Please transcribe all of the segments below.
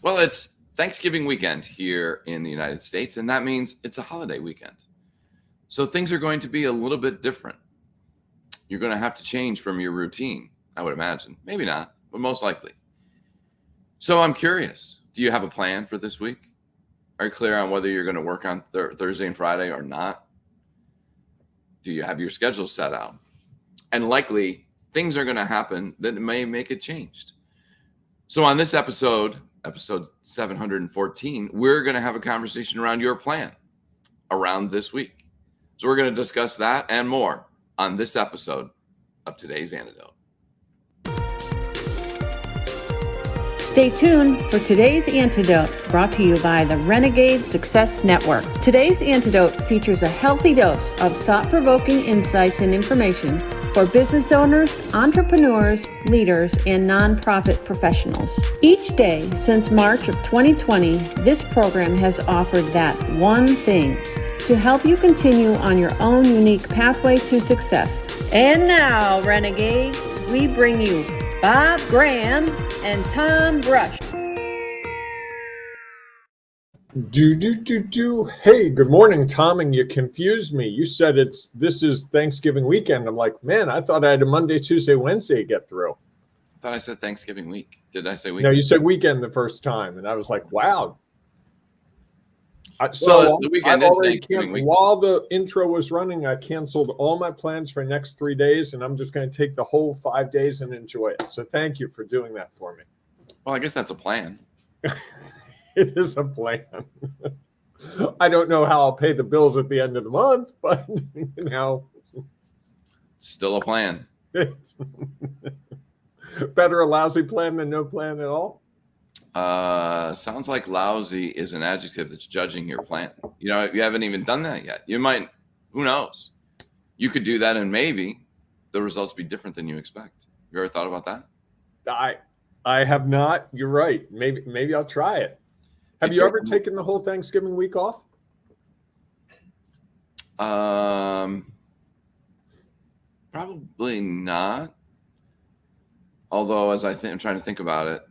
Well, it's Thanksgiving weekend here in the United States, and that means it's a holiday weekend. So things are going to be a little bit different. You're going to have to change from your routine, I would imagine. Maybe not, but most likely. So I'm curious, do you have a plan for this week? Are you clear on whether you're going to work on Thursday and Friday or not? Do you have your schedule set out? And likely things are going to happen that may make it changed. So on this episode 714, we're going to have a conversation around your plan around this week. So we're going to discuss that and more on this episode of today's Antidote. Stay tuned for today's Antidote, brought to you by the Renegade Success Network. Today's Antidote features a healthy dose of thought-provoking insights and information for business owners, entrepreneurs, leaders, and nonprofit professionals. Each day since March of 2020, this program has offered that one thing to help you continue on your own unique pathway to success. And now, Renegades, we bring you Bob Graham and Tom Brush. Hey, good morning, Tom. And you confused me. You said this is Thanksgiving weekend. I'm like, man, I thought I had a Monday, Tuesday, Wednesday to get through. I thought I said Thanksgiving week. Did I say weekend? No, you said weekend the first time. And I was like, wow. The weekend is Thanksgiving week. While the intro was running, I canceled all my plans for the next 3 days, and I'm just going to take the whole 5 days and enjoy it. So thank you for doing that for me. Well, I guess that's a plan. It is a plan. I don't know how I'll pay the bills at the end of the month, but Still a plan. Better a lousy plan than no plan at all. Sounds like lousy is an adjective that's judging your plan. You haven't even done that yet. You might, who knows? You could do that and maybe the results be different than you expect. You ever thought about that? I have not. You're right. Maybe I'll try it. Have you ever taken the whole Thanksgiving week off? Probably not. Although, as I'm trying to think about it,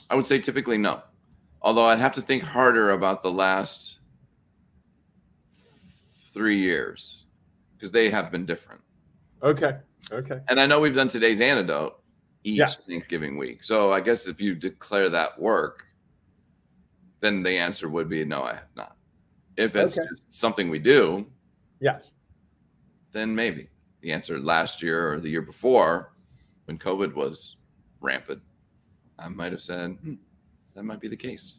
I would say typically no. Although I'd have to think harder about the last 3 years because they have been different. Okay. And I know we've done today's Antidote each Thanksgiving week. So I guess if you declare that work, then the answer would be no, I have not. If it's just something we do, yes, then maybe. The answer last year or the year before, when COVID was rampant, I might have said, that might be the case.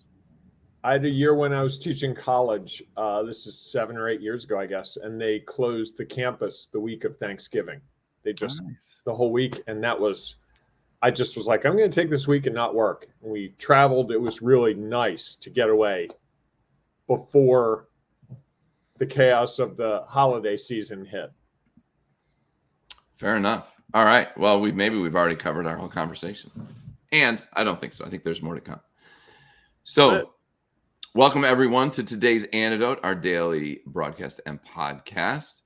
I had a year when I was teaching college. This is 7 or 8 years ago, I guess. And they closed the campus the week of Thanksgiving. They just, the whole week. And I just was like, I'm going to take this week and not work. And we traveled. It was really nice to get away before the chaos of the holiday season hit. Fair enough. All right. Well, we've already covered our whole conversation. And I don't think so. I think there's more to come. So welcome everyone to today's Antidote, our daily broadcast and podcast.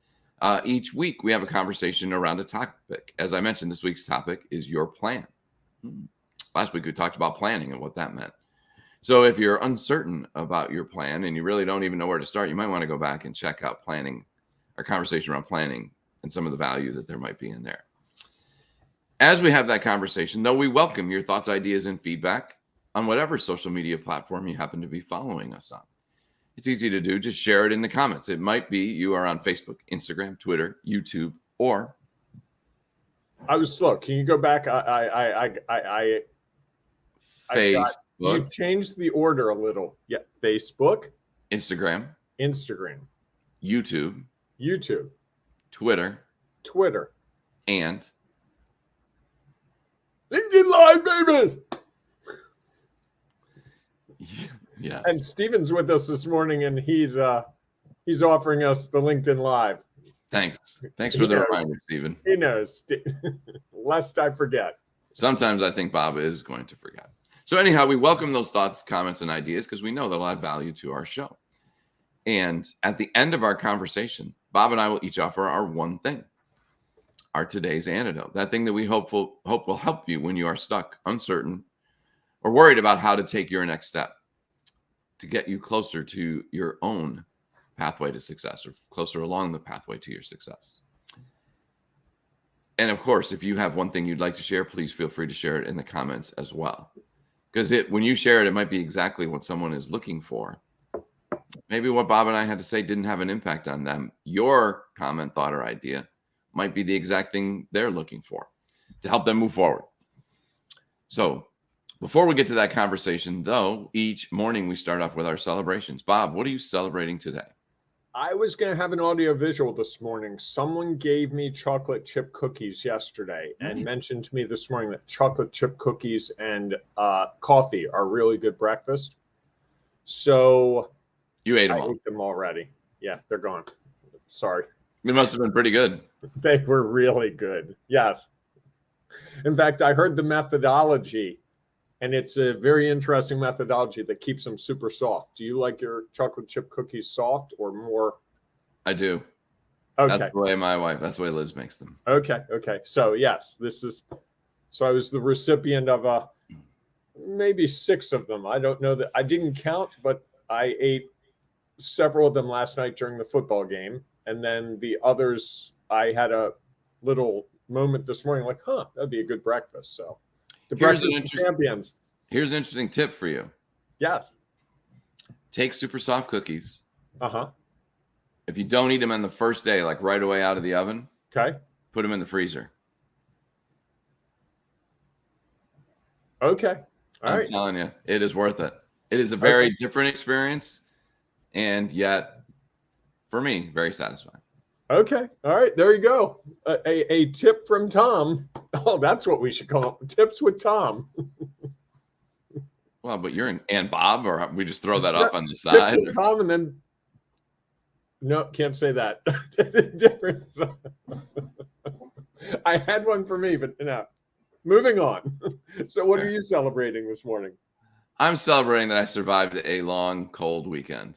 Each week we have a conversation around a topic. As I mentioned, this week's topic is your plan. Last week we talked about planning and what that meant. So if you're uncertain about your plan and you really don't even know where to start, you might want to go back and check out planning, our conversation around planning and some of the value that there might be in there. As we have that conversation, though, we welcome your thoughts, ideas, and feedback on whatever social media platform you happen to be following us on. It's easy to do. Just share it in the comments. It might be you are on Facebook, Instagram, Twitter, YouTube, or... I was slow. Can you go back? I Facebook. You changed the order a little. Yeah. Facebook. Instagram. YouTube. Twitter. And... LinkedIn Live, baby. Yeah. And Steven's with us this morning, and he's offering us the LinkedIn Live. Thanks for the reminder, Steven. He knows. Lest I forget. Sometimes I think Bob is going to forget. So anyhow, we welcome those thoughts, comments, and ideas because we know they'll add value to our show. And at the end of our conversation, Bob and I will each offer our one thing. Our today's antidote, that thing that we hope will help you when you are stuck, uncertain, or worried about how to take your next step to get you closer to your own pathway to success, or closer along the pathway to your success. And of course, if you have one thing you'd like to share, please feel free to share it in the comments as well. Because when you share it, it might be exactly what someone is looking for. Maybe what Bob and I had to say didn't have an impact on them. Your comment, thought, or idea might be the exact thing they're looking for to help them move forward. So before we get to that conversation, though, each morning we start off with our celebrations. Bob, what are you celebrating today? I was going to have an audio visual this morning. Someone gave me chocolate chip cookies yesterday and mentioned to me this morning that chocolate chip cookies and coffee are really good breakfast. So you ate them I all. ate them already. Yeah, they're gone. Sorry. It must have been pretty good. They were really good. Yes. In fact, I heard the methodology, and it's a very interesting methodology that keeps them super soft. Do you like your chocolate chip cookies soft or more? I do. Okay. That's the way that's the way Liz makes them. Okay. So yes, so I was the recipient of maybe 6 of them. I don't know that I didn't count, but I ate several of them last night during the football game. And then the others, I had a little moment this morning, like, that'd be a good breakfast. So the breakfast of champions. Here's an interesting tip for you. Yes. Take super soft cookies. Uh-huh. If you don't eat them on the first day, like right away out of the oven, okay, put them in the freezer. Okay. I'm telling you, it is worth it. It is a very different experience, and yet, for me, very satisfying. Okay. All right. There you go. A tip from Tom. Oh, that's what we should call it. Tips with Tom. Well, but you're and Bob, or we just throw that off on the side. Tips with Tom, and then no, can't say that. Different. I had one for me, but no. Moving on. So, what are you celebrating this morning? I'm celebrating that I survived a long, cold weekend.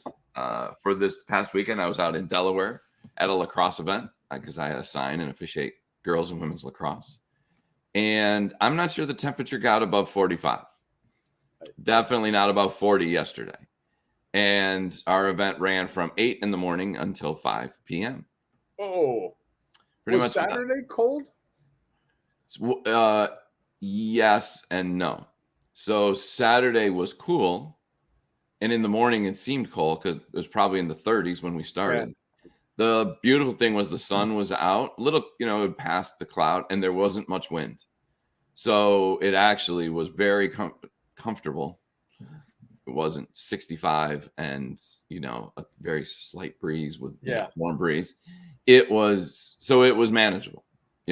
For this past weekend, I was out in Delaware at a lacrosse event because I assign and officiate girls and women's lacrosse. And I'm not sure the temperature got above 45. Definitely not above 40 yesterday. And our event ran from 8 in the morning until 5 p.m. Oh, pretty was much Saturday cold? Yes and no. So Saturday was cool. And in the morning, it seemed cold because it was probably in the 30s when we started. Yeah. The beautiful thing was the sun was out, a little, it passed the cloud, and there wasn't much wind. So it actually was very comfortable. It wasn't 65 and, a very slight breeze with warm breeze. It was manageable.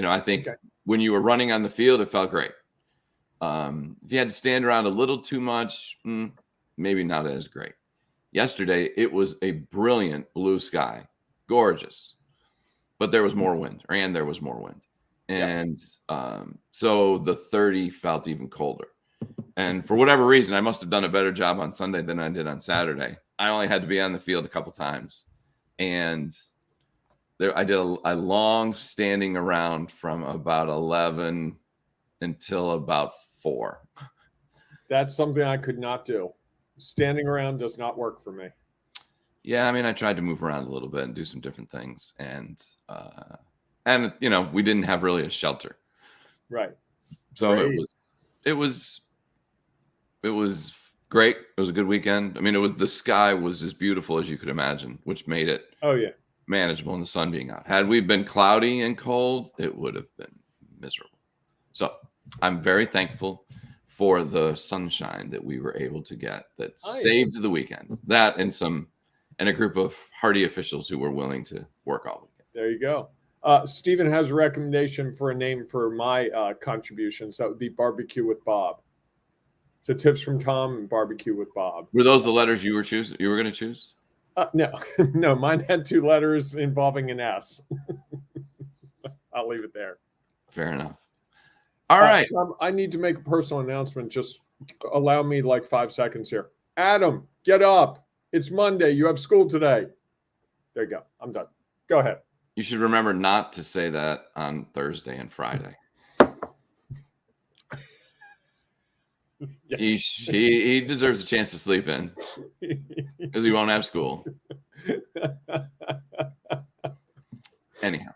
I think when you were running on the field, it felt great. If you had to stand around a little too much, maybe not as great. Yesterday, it was a brilliant blue sky, gorgeous, but there was more wind, and so the 30 felt even colder. And for whatever reason, I must have done a better job on Sunday than I did on Saturday. I only had to be on the field a couple times, and I did a long standing around from about 11 until about 4. That's something I could not do. Standing around does not work for me. Yeah, I tried to move around a little bit and do some different things, and we didn't have really a shelter, right? So it was great. It was a good weekend. The sky was as beautiful as you could imagine, which made it manageable, and the sun being out. Had we been cloudy and cold, it would have been miserable. So I'm very thankful for the sunshine that we were able to get that saved the weekend. That and a group of hardy officials who were willing to work all weekend. There you go. Stephen has a recommendation for a name for my contributions. That would be Barbecue with Bob. So tips from Tom and Barbecue with Bob. Were those the letters you were going to choose? No, mine had 2 letters involving an S. I'll leave it there. Fair enough. All right. Tom, I need to make a personal announcement. Just allow me like 5 seconds here. Adam, get up. It's Monday. You have school today. There you go. I'm done. Go ahead. You should remember not to say that on Thursday and Friday. Yeah. He deserves a chance to sleep in because he won't have school. Anyhow,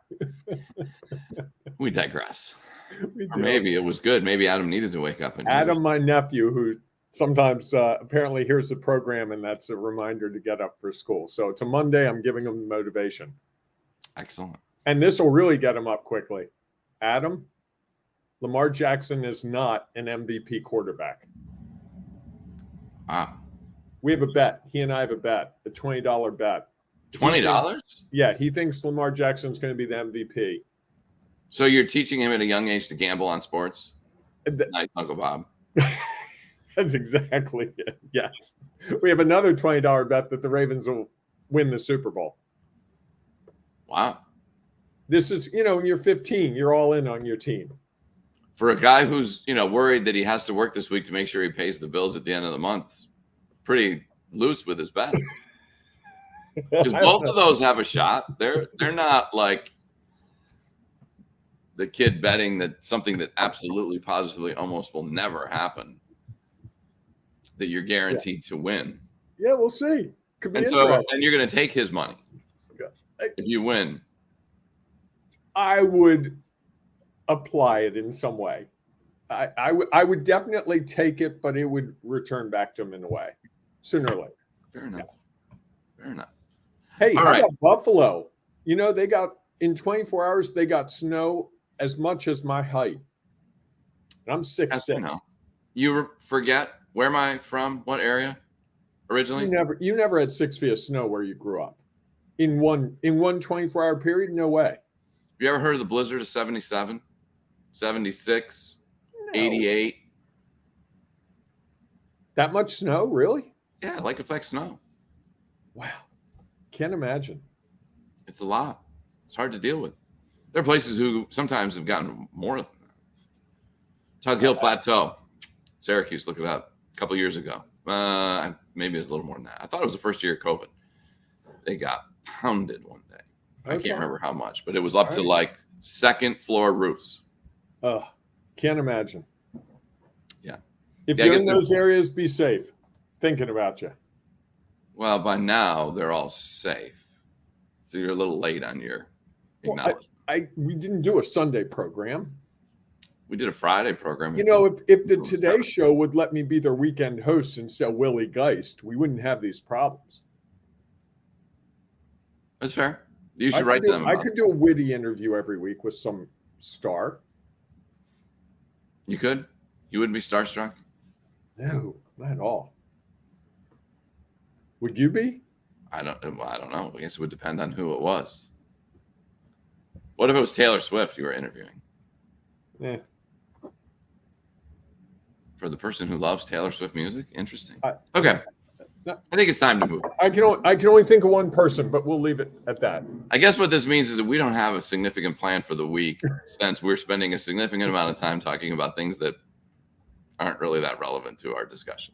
we digress. Or maybe it was good. Maybe Adam needed to wake up. And Adam, my nephew, who sometimes apparently hears the program, and that's a reminder to get up for school. So it's a Monday. I'm giving him motivation. Excellent. And this will really get him up quickly. Adam, Lamar Jackson is not an MVP quarterback. Wow. We have a bet. He and I have a bet, a $20 bet. $20? Yeah, he thinks Lamar Jackson's going to be the MVP. So you're teaching him at a young age to gamble on sports? Nice, Uncle Bob. That's exactly it. Yes. We have another $20 bet that the Ravens will win the Super Bowl. Wow. This is, you're 15. You're all in on your team. For a guy who's, worried that he has to work this week to make sure he pays the bills at the end of the month, pretty loose with his bets. Because both of those have a shot. They're not like the kid betting that something that absolutely, positively, almost will never happen, that you're guaranteed to win. Yeah, we'll see. Could be and you're going to take his money if you win. I would apply it in some way. I would definitely take it, but it would return back to him in a way, sooner or later. Fair enough. Yes. Fair enough. Hey, how about Buffalo? They got, in 24 hours, they got snow as much as my height. And I'm 6'6". You forget, where am I from? What area originally? You never had 6 feet of snow where you grew up. In one 24-hour period? No way. You ever heard of the blizzard of 77, 76, 88? That much snow? Really? Yeah, lake effect snow. Wow. Can't imagine. It's a lot. It's hard to deal with. There are places who sometimes have gotten more than that. Tug Hill Plateau, Syracuse, look it up, a couple years ago. Maybe it's a little more than that. I thought it was the first year of COVID. They got pounded one day. I can't remember how much, but it was up to like second floor roofs. Can't imagine. Yeah. If you're in those areas, be safe. Thinking about you. Well, by now they're all safe. So you're a little late on your acknowledgement. We didn't do a Sunday program. We did a Friday program. If the Today Show would let me be their weekend host instead of Willie Geist, we wouldn't have these problems. That's fair. You should write them. I could do a witty interview every week with some star. You could? You wouldn't be starstruck? No, not at all. Would you be? I don't know. I guess it would depend on who it was. What if it was Taylor Swift you were interviewing? Yeah. For the person who loves Taylor Swift music? Interesting. Okay. I think it's time to move. I can only think of one person, but we'll leave it at that. I guess what this means is that we don't have a significant plan for the week since we're spending a significant amount of time talking about things that aren't really that relevant to our discussion.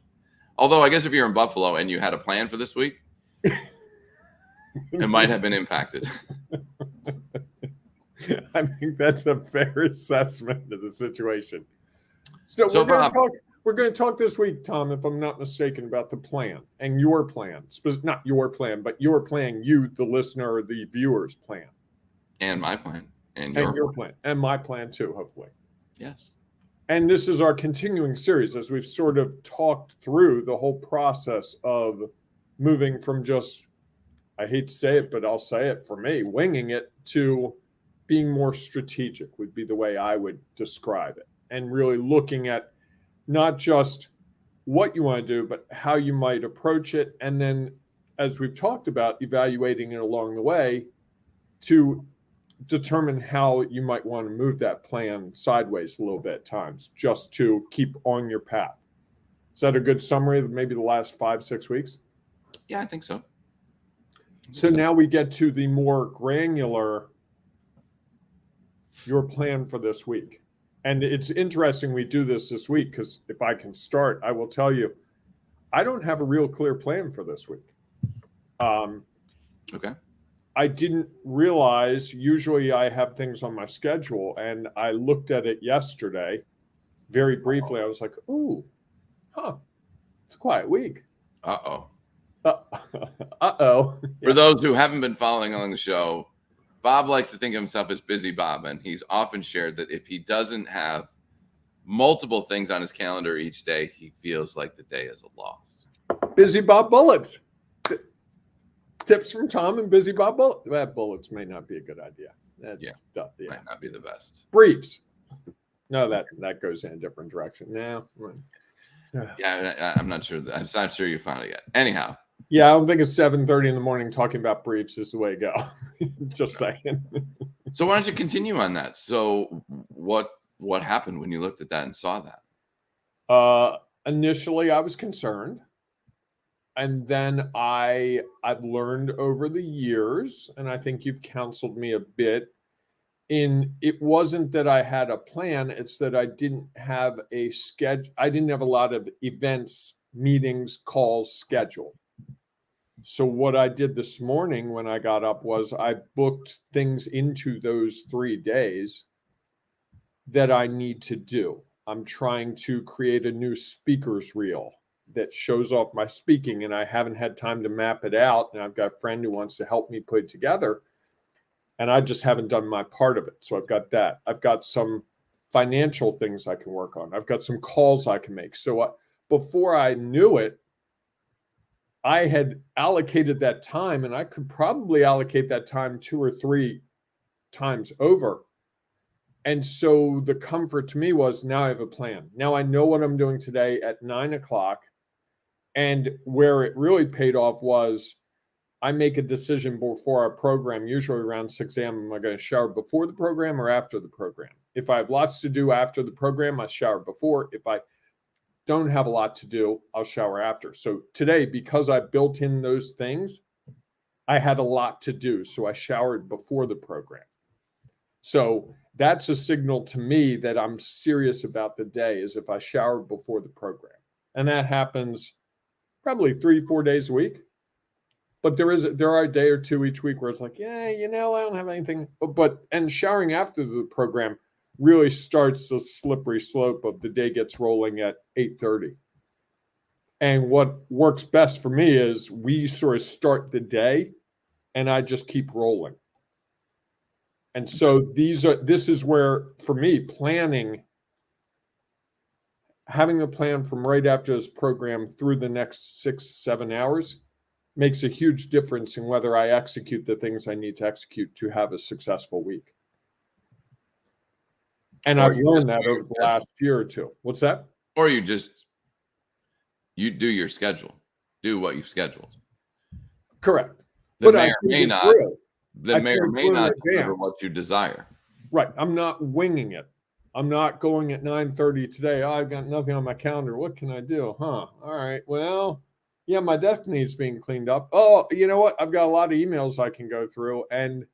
Although I guess if you're in Buffalo and you had a plan for this week, it might have been impacted. I think that's a fair assessment of the situation. So we're going to talk this week, Tom, if I'm not mistaken, about the plan and your plan. Not your plan, but your plan, you, the listener, or the viewer's plan. And my plan. And your plan. And my plan, too, hopefully. Yes. And this is our continuing series as we've sort of talked through the whole process of moving from just, I hate to say it, but I'll say it for me, winging it to being more strategic would be the way I would describe it. And really looking at not just what you want to do, but how you might approach it. And then, as we've talked about, evaluating it along the way to determine how you might want to move that plan sideways a little bit at times, just to keep on your path. Is that a good summary of maybe the last 5-6 weeks? Yeah, I think so. So now we get to the more granular, your plan for this week. And it's interesting we do this week because if I can start, I will tell you, I don't have a real clear plan for this week. Okay. I didn't realize, usually I have things on my schedule, and I looked at it yesterday very briefly. I was like, it's a quiet week. Uh-oh. Uh-oh. For those who haven't been following along the show, Bob likes to think of himself as busy Bob, and he's often shared that if he doesn't have multiple things on his calendar each day, he feels like the day is a loss. Busy Bob Bullets. Tips from Tom and Busy Bob Bullets. Well, bullets may not be a good idea. That's tough. Yeah. Might not be the best. Briefs. No, that goes in a different direction. Now. Yeah, I'm not sure. I'm not sure you found it yet. Anyhow. Yeah, I don't think it's 7:30 in the morning talking about briefs is the way to go. Just saying. So why don't you continue on that? So what happened when you looked at that and saw that? Initially, I was concerned. And then I've learned over the years, and I think you've counseled me a bit, it wasn't that I had a plan, it's that I didn't have a schedule. I didn't have a lot of events, meetings, calls scheduled. So what I did this morning when I got up was I booked things into those 3 days that I need to do. I'm trying to create a new speaker's reel that shows off my speaking, and I haven't had time to map it out. And I've got a friend who wants to help me put it together, and I just haven't done my part of it. So I've got that. I've got some financial things I can work on. I've got some calls I can make. So before I knew it, I had allocated that time, and I could probably allocate that time 2 or 3 times over. And so the comfort to me was now I have a plan. Now I know what I'm doing today at 9:00. And where it really paid off was I make a decision before our program, usually around 6 a.m. Am I going to shower before the program or after the program? If I have lots to do after the program, I shower before. If I don't have a lot to do, I'll shower after. So today, because I built in those things, I had a lot to do. So I showered before the program. So that's a signal to me that I'm serious about the day, is if I shower before the program. And that happens probably 3-4 days a week. But there are a day or two each week where it's like, yeah, I don't have anything. And showering after the program really starts the slippery slope of the day gets rolling at 8:30. And what works best for me is we sort of start the day and I just keep rolling. And so this is where, for me, planning, having a plan from right after this program through the next 6-7 hours makes a huge difference in whether I execute the things I need to execute to have a successful week. And I've learned that over the last year or two. What's that? Or you do your schedule, do what you've scheduled. Correct. That may or may not deliver what you desire. Right. I'm not winging it. I'm not going at 9:30 today. I've got nothing on my calendar. What can I do? All right. Well, yeah, my desk needs being cleaned up. Oh, you know what? I've got a lot of emails I can go through. And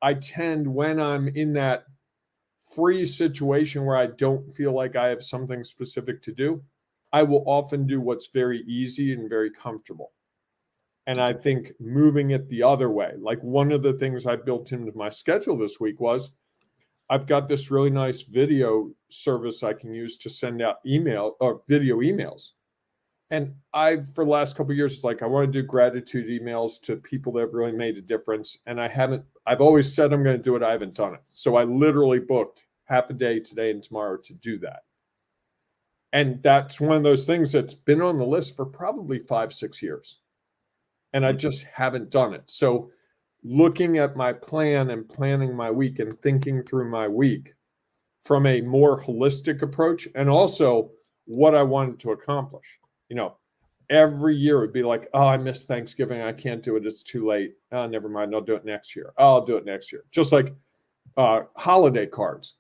I tend, when I'm in that free situation where I don't feel like I have something specific to do, I will often do what's very easy and very comfortable. And I think moving it the other way, like one of the things I built into my schedule this week was I've got this really nice video service I can use to send out email or video emails. And for the last couple of years, it's like, I want to do gratitude emails to people that have really made a difference. And I've always said I'm going to do it. I haven't done it. So I literally booked half a day today and tomorrow to do that. And that's one of those things that's been on the list for probably 5-6 years. And I just haven't done it. So looking at my plan and planning my week and thinking through my week from a more holistic approach, and also what I wanted to accomplish. Every year it would be like, oh, I missed Thanksgiving. I can't do it. It's too late. Oh, never mind. I'll do it next year. Oh, I'll do it next year. Just like holiday cards.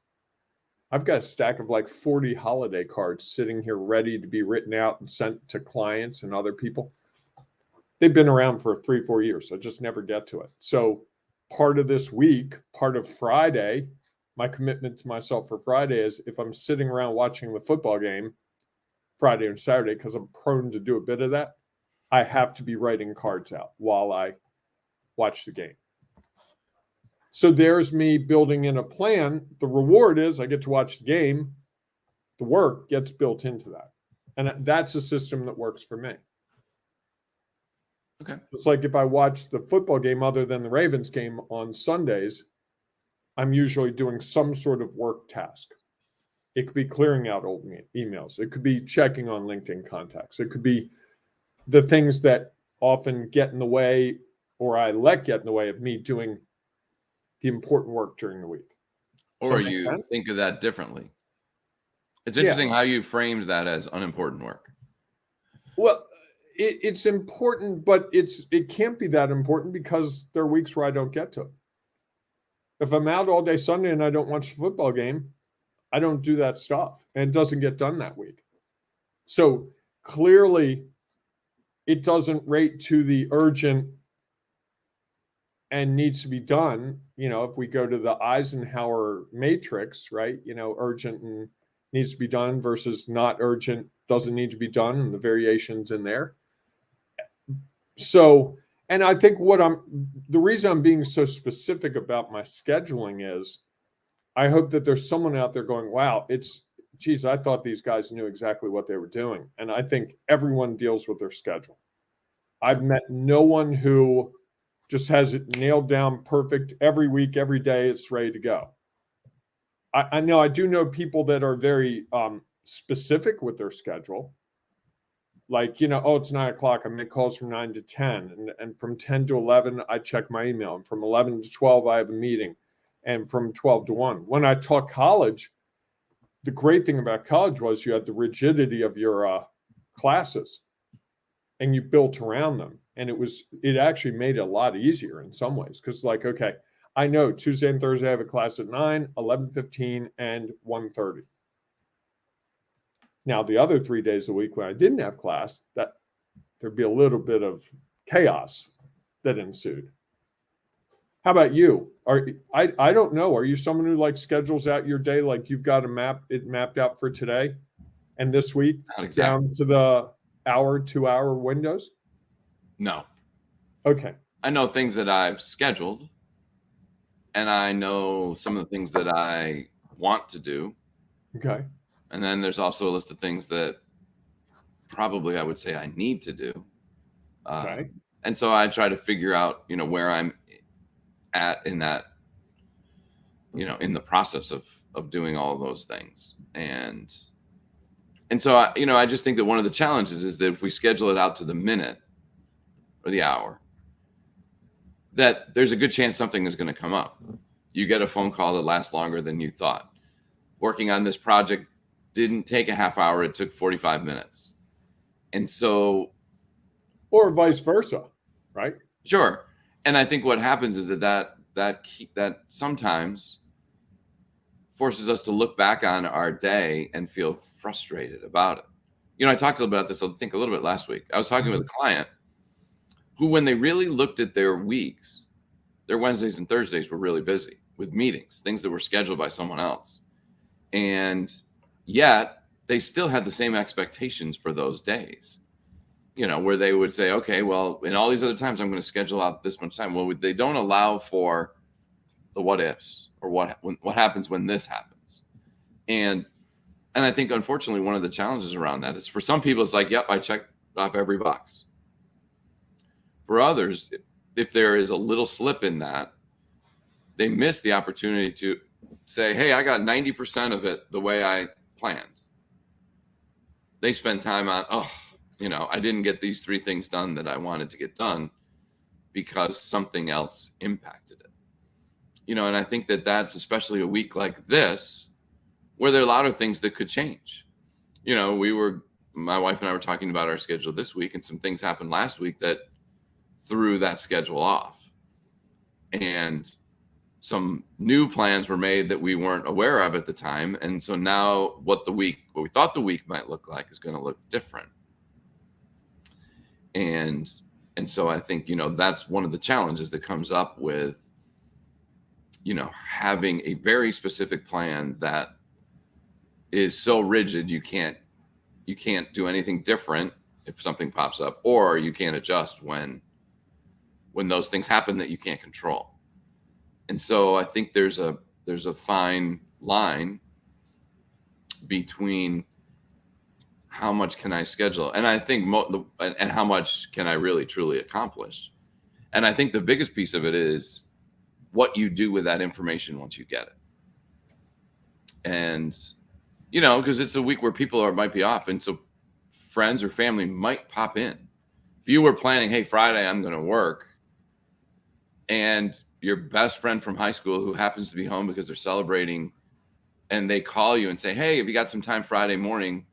I've got a stack of like 40 holiday cards sitting here ready to be written out and sent to clients and other people. They've been around for 3-4 years. So I just never get to it. So part of this week, part of Friday, my commitment to myself for Friday is, if I'm sitting around watching the football game Friday and Saturday, because I'm prone to do a bit of that, I have to be writing cards out while I watch the game. So there's me building in a plan. The reward is I get to watch the game. The work gets built into that. And that's a system that works for me. Okay. It's like if I watch the football game other than the Ravens game on Sundays, I'm usually doing some sort of work task. It could be clearing out old emails. It could be checking on LinkedIn contacts. It could be the things that often get in the way, or I let get in the way of me doing the important work during the week. Or you think of that differently. It's interesting how you framed that as unimportant work. Well, it's important, but it can't be that important because there are weeks where I don't get to it. If I'm out all day Sunday and I don't watch the football game, I don't do that stuff, and it doesn't get done that week. So clearly, it doesn't rate to the urgent and needs to be done. If we go to the Eisenhower matrix, right? Urgent and needs to be done versus not urgent, doesn't need to be done, and the variations in there. So, and I think the reason I'm being so specific about my scheduling is I hope that there's someone out there going, wow, geez, I thought these guys knew exactly what they were doing. And I think everyone deals with their schedule. I've met no one who just has it nailed down perfect every week, every day, it's ready to go. I do know people that are very specific with their schedule. Like, it's 9 o'clock. I make calls from 9 to 10. And from 10 to 11, I check my email. And from 11 to 12, I have a meeting. And from 12 to 1. When I taught college, the great thing about college was you had the rigidity of your classes and you built around them. And it actually made it a lot easier in some ways. Because okay, I know Tuesday and Thursday I have a class at 9, 11:15, and 1:30. Now, the other 3 days a week when I didn't have class, that there'd be a little bit of chaos that ensued. How about you? I don't know. Are you someone who schedules out your day like you've got it mapped out for today and this week down to the hour, 2 hour windows? No. Okay. I know things that I've scheduled, and I know some of the things that I want to do. Okay. And then there's also a list of things that probably I would say I need to do. Okay. And so I try to figure out, where I'm at in that, in the process of doing all of those things. And so, I just think that one of the challenges is that if we schedule it out to the minute or the hour, that there's a good chance something is going to come up. You get a phone call that lasts longer than you thought. Working on this project didn't take a half hour. It took 45 minutes. And so. Or vice versa, right? Sure. And I think what happens is that sometimes forces us to look back on our day and feel frustrated about it. I talked about this, I think, a little bit last week. I was talking with a client who, when they really looked at their weeks, their Wednesdays and Thursdays were really busy with meetings, things that were scheduled by someone else. And yet they still had the same expectations for those days, where they would say, okay, well, in all these other times, I'm going to schedule out this much time. Well, they don't allow for the what ifs or what happens when this happens. And I think, unfortunately, one of the challenges around that is for some people, it's like, yep, I checked off every box. For others, if there is a little slip in that, they miss the opportunity to say, hey, I got 90% of it the way I planned. They spend time on, I didn't get these 3 things done that I wanted to get done because something else impacted it. And I think that that's especially a week like this, where there are a lot of things that could change. My wife and I were talking about our schedule this week, and some things happened last week that threw that schedule off. And some new plans were made that we weren't aware of at the time. And so now what we thought the week might look like is going to look different. And so I think, that's one of the challenges that comes up with, having a very specific plan that is so rigid you can't do anything different if something pops up, or you can't adjust when those things happen that you can't control. And so I think there's a fine line between how much can I schedule? And I think and how much can I really truly accomplish? And I think the biggest piece of it is what you do with that information once you get it. And, because it's a week where people might be off. And so friends or family might pop in. If you were planning, hey, Friday, I'm going to work, and your best friend from high school who happens to be home because they're celebrating, and they call you and say, hey, have you got some time Friday morning?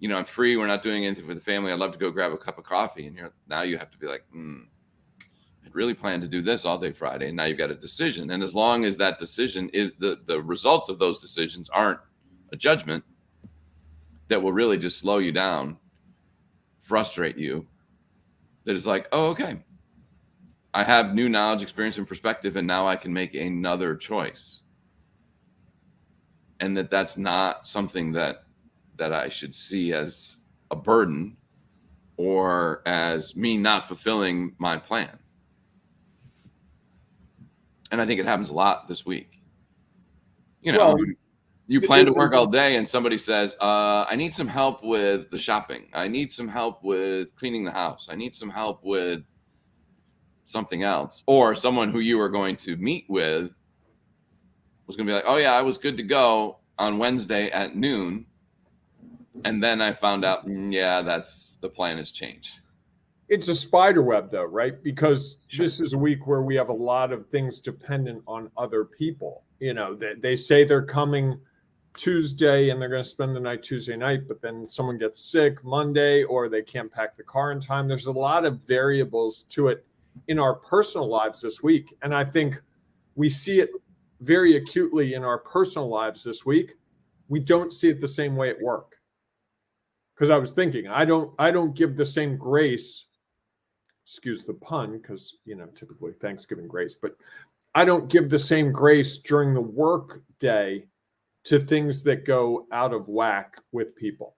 I'm free. We're not doing anything for the family. I'd love to go grab a cup of coffee. And now you have to be like, I'd really planned to do this all day Friday. And now you've got a decision. And as long as that decision is the results of those decisions aren't a judgment that will really just slow you down, frustrate you, that is like, oh, okay, I have new knowledge, experience, and perspective, and now I can make another choice. And that's not something that I should see as a burden or as me not fulfilling my plan. And I think it happens a lot this week. You plan to work all day and somebody says, I need some help with the shopping. I need some help with cleaning the house. I need some help with something else. Or someone who you were going to meet with was going to be like, oh yeah, I was good to go on Wednesday at noon. And then I found out, the plan has changed. It's a spider web though, right? Because this is a week where we have a lot of things dependent on other people. They say they're coming Tuesday and they're going to spend the night Tuesday night, but then someone gets sick Monday, or they can't pack the car in time. There's a lot of variables to it in our personal lives this week. And I think we see it very acutely in our personal lives this week. We don't see it the same way at work. Because I was thinking, I don't give the same grace, excuse the pun, because, typically Thanksgiving grace, but I don't give the same grace during the work day to things that go out of whack with people.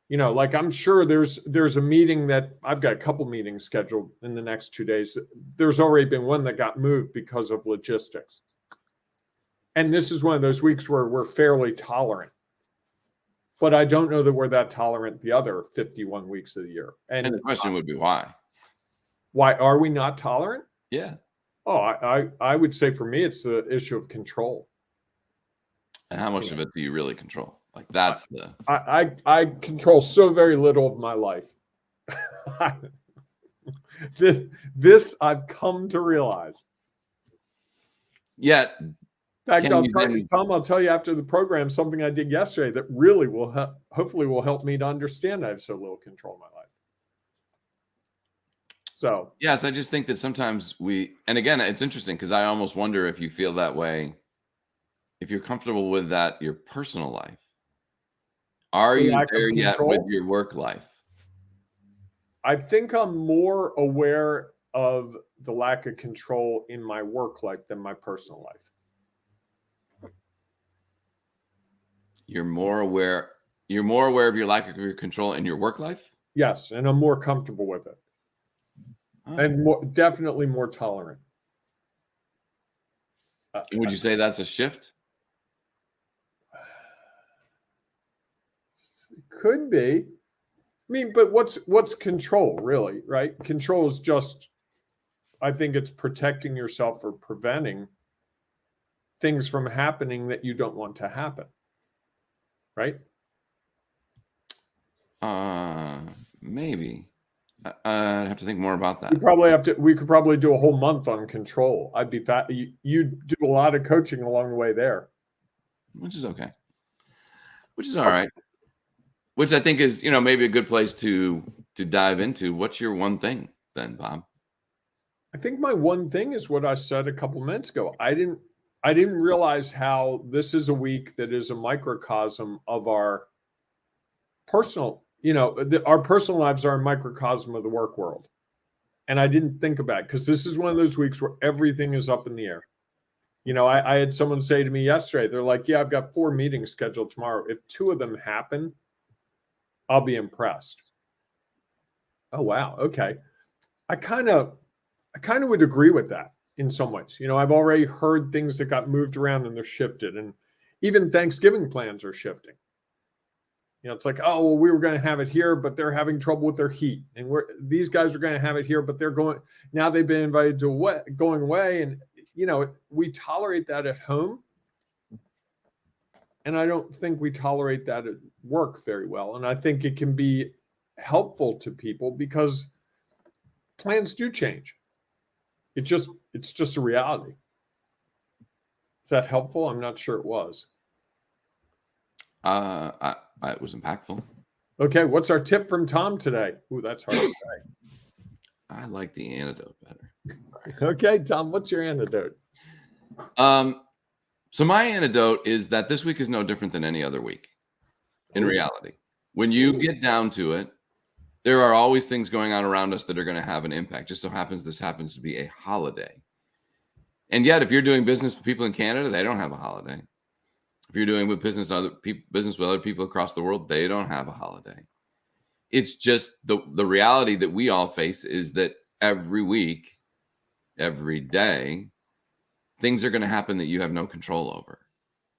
Like I'm sure there's a meeting that I've got a couple meetings scheduled in the next 2 days. There's already been one that got moved because of logistics. And this is one of those weeks where we're fairly tolerant. But I don't know that we're that tolerant the other 51 weeks of the year. And the question would be why? Why are we not tolerant? Yeah. Oh, I would say for me, it's the issue of control. And how much of it do you really control? Like that's I control so very little of my life. This I've come to realize. Yeah. In fact, I'll tell you after the program something I did yesterday that really will hopefully will help me to understand I have so little control in my life. So yes, I just think that sometimes and again, it's interesting because I almost wonder if you feel that way, if you're comfortable with that, your personal life. Are you there yet with your work life? I think I'm more aware of the lack of control in my work life than my personal life. You're more aware of your lack of control in your work life? Yes, and I'm more comfortable with it. Oh. And definitely more tolerant. Would you say that's a shift? Could be. I mean, but what's control really, right? Control is just, I think it's protecting yourself or preventing things from happening that you don't want to happen. Right? Maybe. I'd have to think more about that. We could probably do a whole month on control. I'd be fat. You do a lot of coaching along the way there. Which is okay. Which is all right. Which I think is, maybe a good place to dive into. What's your one thing then, Bob? I think my one thing is what I said a couple minutes ago. I didn't realize how this is a week that is a microcosm of our personal, our personal lives are a microcosm of the work world. And I didn't think about it because this is one of those weeks where everything is up in the air. I had someone say to me yesterday, they're like, yeah, I've got 4 meetings scheduled tomorrow. If 2 of them happen, I'll be impressed. Oh, wow. Okay. I kind of would agree with that in some ways. I've already heard things that got moved around and they're shifted, and even Thanksgiving plans are shifting. It's like, oh, well, we were going to have it here, but they're having trouble with their heat. And these guys are going to have it here, but now they've been invited to going away. And, we tolerate that at home. And I don't think we tolerate that at work very well. And I think it can be helpful to people because plans do change. It's just a reality. Is that helpful? I'm not sure it was. It was impactful. Okay, what's our tip from Tom today? Ooh, that's hard to say. I like the antidote better. Okay, Tom, what's your antidote? So my antidote is that this week is no different than any other week. In reality, when you get down to it, there are always things going on around us that are going to have an impact. Just so happens this happens to be a holiday. And yet, if you're doing business with people in Canada, they don't have a holiday. If you're doing business with other people across the world, they don't have a holiday. It's just the reality that we all face is that every week, every day, things are going to happen that you have no control over.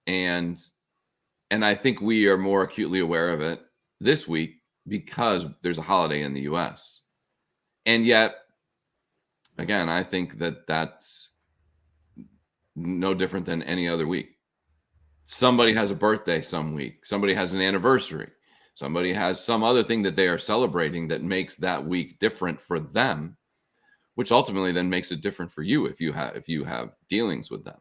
And I think we are more acutely aware of it this week because there's a holiday in the US. And yet, again, I think that that's no different than any other week. Somebody has a birthday some week. Somebody has an anniversary. Somebody has some other thing that they are celebrating that makes that week different for them, which ultimately then makes it different for you if you have dealings with them.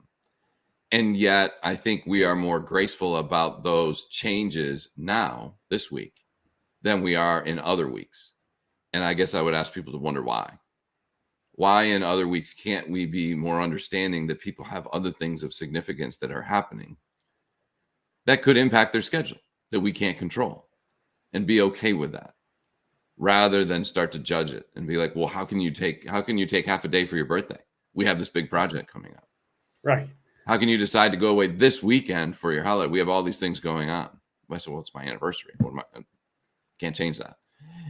And yet, I think we are more graceful about those changes now, this week, than we are in other weeks. And I guess I would ask people to wonder why. Why in other weeks can't we be more understanding that people have other things of significance that are happening that could impact their schedule that we can't control, and be okay with that, rather than start to judge it and be like, well, how can you take half a day for your birthday? We have this big project coming up. Right. How can you decide to go away this weekend for your holiday? We have all these things going on. I said, well, it's my anniversary. Can't change that.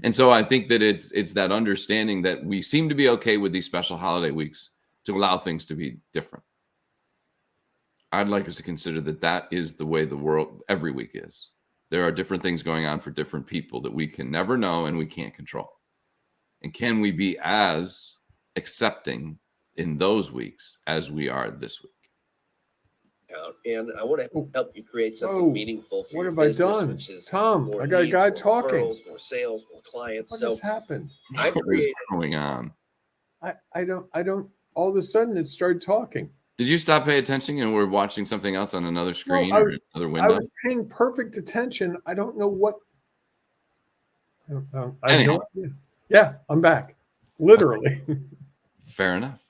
And so I think that it's that understanding that we seem to be okay with these special holiday weeks to allow things to be different. I'd like us to consider that is the way the world every week is. There are different things going on for different people that we can never know and we can't control. And can we be as accepting in those weeks as we are this week? And I want to help you create something meaningful for your business. What have I done? Which is Tom, I got a guy talking. More sales, more clients. What has happened? What is going on? I don't. All of a sudden, it started talking. Did you stop paying attention and we're watching something else on another screen or another window? I was paying perfect attention. I don't know what. Yeah, I'm back. Literally. Fair enough.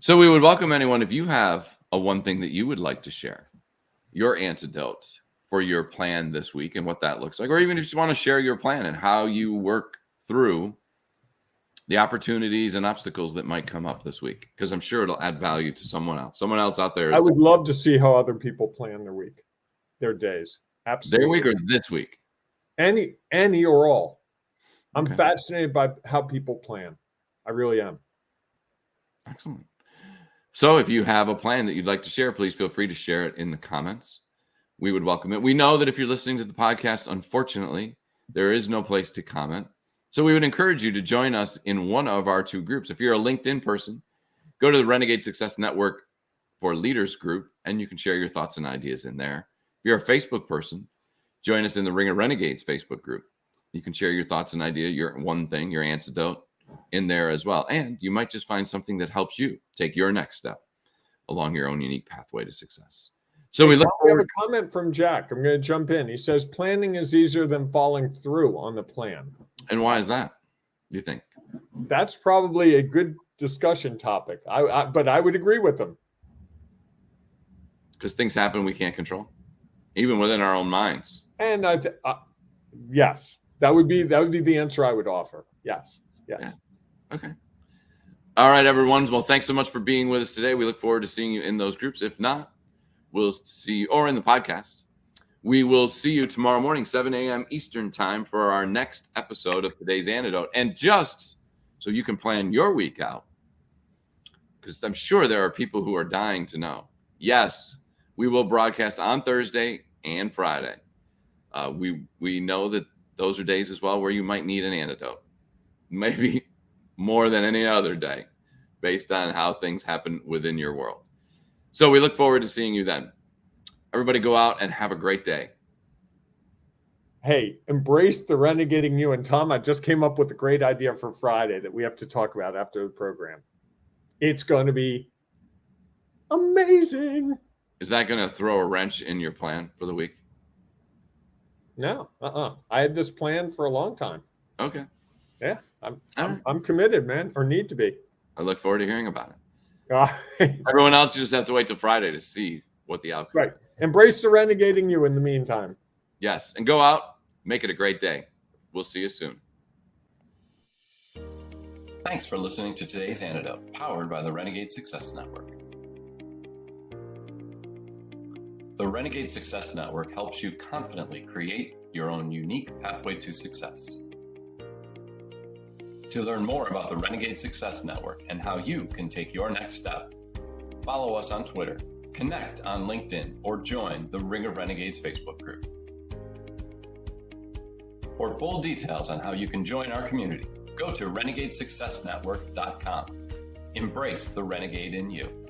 So we would welcome anyone, if you have a one thing that you would like to share, your antidote for your plan this week and what that looks like, or even if you just want to share your plan and how you work through the opportunities and obstacles that might come up this week, because I'm sure it'll add value to someone else out there. I would love to see how other people plan their week, their days. Absolutely. Their week or this week? Any or all. I'm fascinated by how people plan. I really am. Excellent. So if you have a plan that you'd like to share, please feel free to share it in the comments. We would welcome it. We know that if you're listening to the podcast, unfortunately, there is no place to comment. So we would encourage you to join us in one of our two groups. If you're a LinkedIn person, go to the Renegade Success Network for Leaders group, and you can share your thoughts and ideas in there. If you're a Facebook person, join us in the Ring of Renegades Facebook group. You can share your thoughts and idea, your one thing, your antidote in there as well. And you might just find something that helps you take your next step along your own unique pathway to success. So we have a comment from Jack. I'm going to jump in. He says, planning is easier than following through on the plan. And why is that, do you think? That's probably a good discussion topic. But I would agree with him. Because things happen we can't control, even within our own minds. And yes, that would be the answer I would offer. Yes. Yeah. Okay. All right, everyone. Well, thanks so much for being with us today. We look forward to seeing you in those groups. If not, we'll see you, or in the podcast. We will see you tomorrow morning, 7 a.m. Eastern time, for our next episode of Today's Antidote. And just so you can plan your week out, because I'm sure there are people who are dying to know. Yes, we will broadcast on Thursday and Friday. We know that those are days as well where you might need an antidote, maybe more than any other day, based on how things happen within your world. So we look forward to seeing you then. Everybody go out and have a great day. Hey, embrace the renegading you. And Tom, I just came up with a great idea for Friday that we have to talk about after the program. It's going to be amazing. Is that going to throw a wrench in your plan for the week? No, I had this plan for a long time. Okay. Yeah, I'm committed, man, or need to be. I look forward to hearing about it. Everyone else, you just have to wait till Friday to see what the outcome is. Right. Embrace the renegading you in the meantime. Yes. And go out, make it a great day. We'll see you soon. Thanks for listening to today's Antidote, powered by the Renegade Success Network. The Renegade Success Network helps you confidently create your own unique pathway to success. To learn more about the Renegade Success Network and how you can take your next step, follow us on Twitter, connect on LinkedIn, or join the Ring of Renegades Facebook group. For full details on how you can join our community, go to renegadesuccessnetwork.com. Embrace the renegade in you.